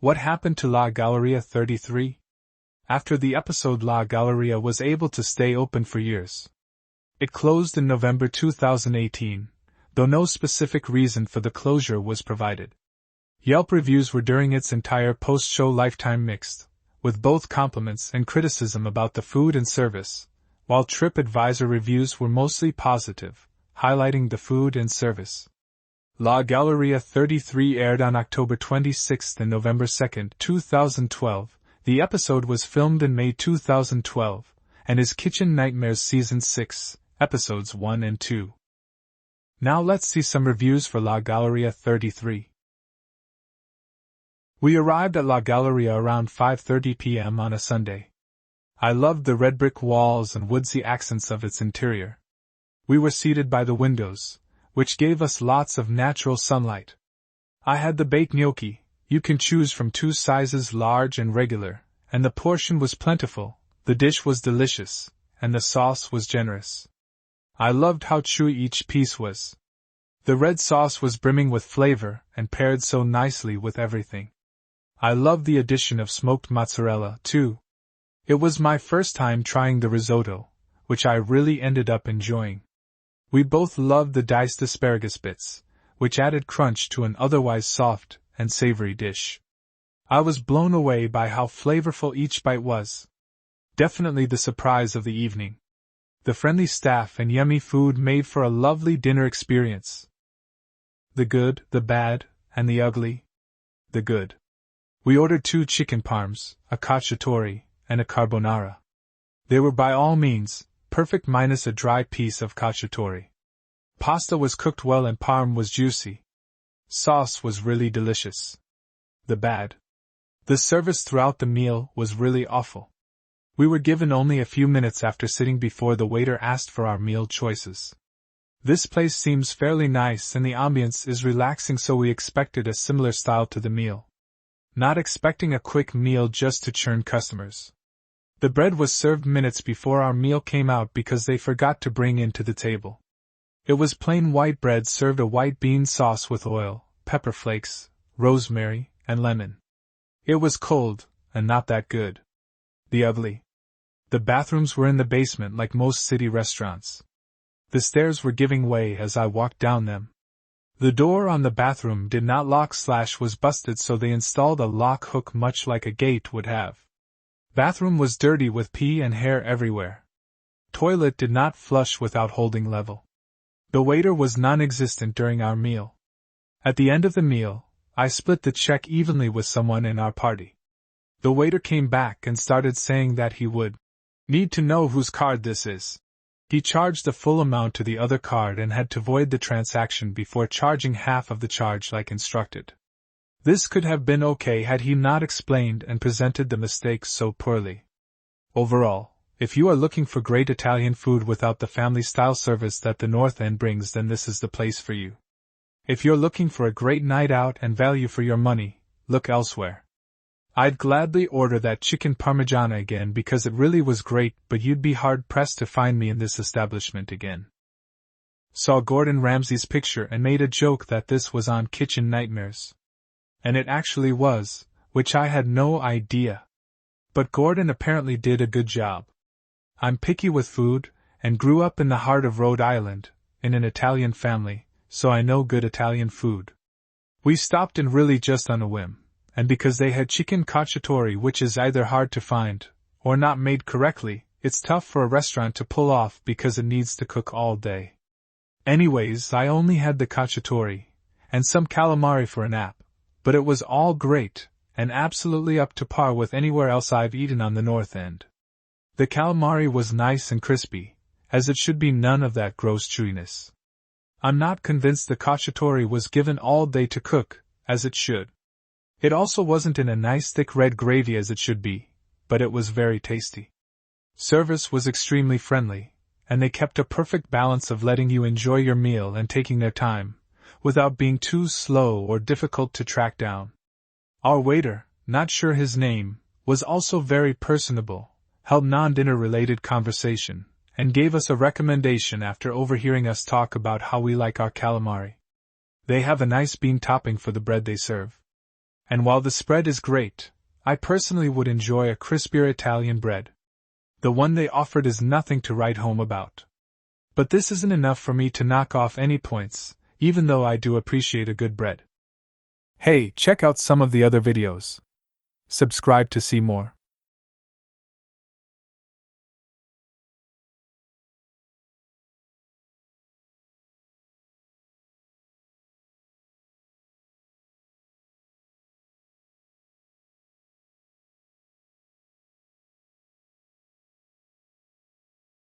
What happened to La Galleria 33? After the episode, La Galleria was able to stay open for years. It closed in November 2018, though no specific reason for the closure was provided. Yelp reviews were during its entire post-show lifetime mixed, with both compliments and criticism about the food and service, while TripAdvisor reviews were mostly positive, highlighting the food and service. La Galleria 33 aired on October 26 and November 2, 2012. The episode was filmed in May 2012, and is Kitchen Nightmares Season 6, Episodes 1 and 2. Now let's see some reviews for La Galleria 33. We arrived at La Galleria around 5:30 p.m. on a Sunday. I loved the red brick walls and woodsy accents of its interior. We were seated by the windows, which gave us lots of natural sunlight. I had the baked gnocchi. You can choose from 2 sizes, large and regular, and the portion was plentiful, the dish was delicious, and the sauce was generous. I loved how chewy each piece was. The red sauce was brimming with flavor and paired so nicely with everything. I loved the addition of smoked mozzarella, too. It was my first time trying the risotto, which I really ended up enjoying. We both loved the diced asparagus bits, which added crunch to an otherwise soft and savory dish. I was blown away by how flavorful each bite was. Definitely the surprise of the evening. The friendly staff and yummy food made for a lovely dinner experience. The good, the bad, and the ugly. The good. We ordered 2 chicken parms, a cacciatore, and a carbonara. They were by all means perfect minus a dry piece of cacciatore. Pasta was cooked well and parm was juicy. Sauce was really delicious. The bad. The service throughout the meal was really awful. We were given only a few minutes after sitting before the waiter asked for our meal choices. This place seems fairly nice and the ambience is relaxing, so we expected a similar style to the meal. Not expecting a quick meal just to churn customers. The bread was served minutes before our meal came out because they forgot to bring it to the table. It was plain white bread served a white bean sauce with oil, pepper flakes, rosemary, and lemon. It was cold, and not that good. The ugly. The bathrooms were in the basement like most city restaurants. The stairs were giving way as I walked down them. The door on the bathroom did not lock / was busted, so they installed a lock hook much like a gate would have. Bathroom was dirty with pee and hair everywhere. Toilet did not flush without holding level. The waiter was non-existent during our meal. At the end of the meal, I split the check evenly with someone in our party. The waiter came back and started saying that he would need to know whose card this is. He charged the full amount to the other card and had to void the transaction before charging half of the charge like instructed. This could have been okay had he not explained and presented the mistakes so poorly. Overall, if you are looking for great Italian food without the family-style service that the North End brings, then this is the place for you. If you're looking for a great night out and value for your money, look elsewhere. I'd gladly order that chicken parmigiana again because it really was great, but you'd be hard-pressed to find me in this establishment again. Saw Gordon Ramsay's picture and made a joke that this was on Kitchen Nightmares. And it actually was, which I had no idea. But Gordon apparently did a good job. I'm picky with food, and grew up in the heart of Rhode Island, in an Italian family, so I know good Italian food. We stopped in really just on a whim, and because they had chicken cacciatore, which is either hard to find, or not made correctly, it's tough for a restaurant to pull off because it needs to cook all day. Anyways, I only had the cacciatore, and some calamari for a nap, but it was all great, and absolutely up to par with anywhere else I've eaten on the North End. The calamari was nice and crispy, as it should be, none of that gross chewiness. I'm not convinced the cacciatore was given all day to cook, as it should. It also wasn't in a nice thick red gravy as it should be, but it was very tasty. Service was extremely friendly, and they kept a perfect balance of letting you enjoy your meal and taking their time, without being too slow or difficult to track down. Our waiter, not sure his name, was also very personable, held non-dinner related conversation, and gave us a recommendation after overhearing us talk about how we like our calamari. They have a nice bean topping for the bread they serve. And while the spread is great, I personally would enjoy a crispier Italian bread. The one they offered is nothing to write home about. But this isn't enough for me to knock off any points, even though I do appreciate a good bread. Hey, check out some of the other videos. Subscribe to see more.